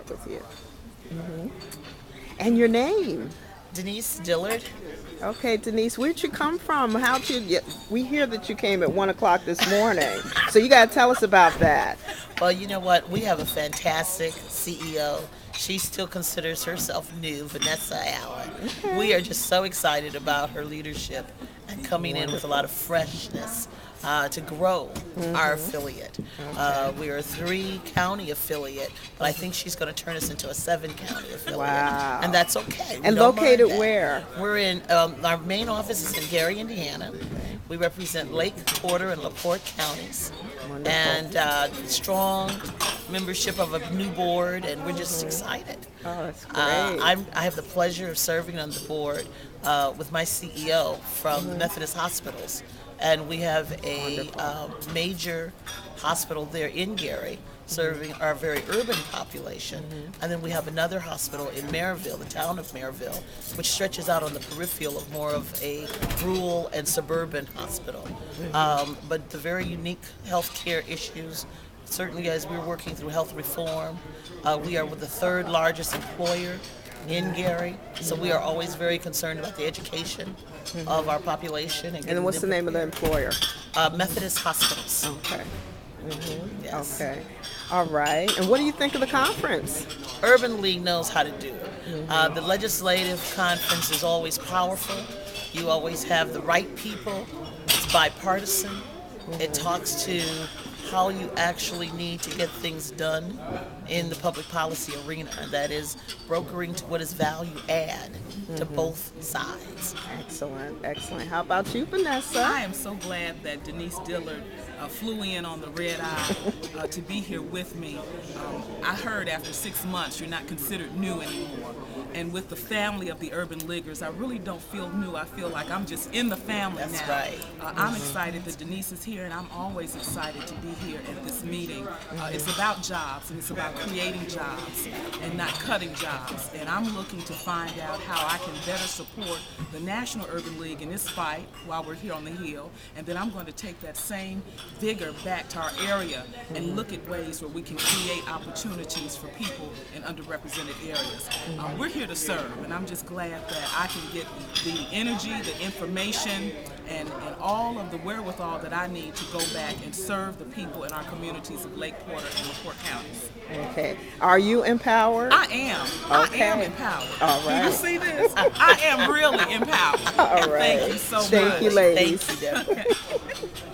start with you. And your name. Denise Dillard. Okay, Denise, where'd you come from? How'd you get? We hear that you came at 1 o'clock this morning, so you got to tell us about that. Well, you know what? We have a fantastic CEO. She still considers herself new, Vanessa Allen. We Okay, are just so excited about her leadership and coming in with a lot wonderful. of freshness to grow our affiliate. Okay. We are a 3 county affiliate, but I think she's going to turn us into a 7 county affiliate, and Wow. that's okay. We And don't mind located that. where? We're in our main office is in Gary, Indiana. Okay, We represent Lake, Porter, and LaPorte counties, wonderful. and strong membership of a new board, and we're just excited. Oh, that's great. I have the pleasure of serving on the board with my CEO from the Methodist Hospitals, and we have a Wonderful. major hospital there in Gary serving our very urban population. And then we have another hospital in Maryville, the town of Maryville, which stretches out on the peripheral of more of a rural and suburban hospital. But the very unique healthcare issues, certainly as we're working through health reform, we are with the third largest employer in Gary, so we are always very concerned about the education of our population and And then getting what's the them name of the prepared. employer? Methodist hospitals. Okay. Yes. Okay. All right. And what do you think of the conference? Urban League knows how to do it. The legislative conference is always powerful. You always have the right people. It's bipartisan. It talks to how you actually need to get things done in the public policy arena. That is brokering to what is value add to both sides. Excellent. Excellent. How about you, Vanessa? I am so glad that Denise Dillard flew in on the red eye to be here with me. I heard after 6 months you're not considered new anymore. And with the family of the Urban Leaguers, I really don't feel new. I feel like I'm just in the family That's now. right. I'm excited that Denise is here, and I'm always excited to be here at this meeting. It's about jobs, and it's about creating jobs and not cutting jobs. And I'm looking to find out how I can better support the National Urban League in this fight while we're here on the Hill. And then I'm going to take that same vigor back to our area and look at ways where we can create opportunities for people in underrepresented areas. We're here to serve, and I'm just glad that I can get the energy, the information, and all of the wherewithal that I need to go back and serve the people in our communities of Lake Porter and LaPorte counties. Okay. Are you empowered? I am. I am Okay. empowered. All Do you right. see this? I am really empowered. All And right. thank you so Thank much. you, ladies. Thank you, Deborah.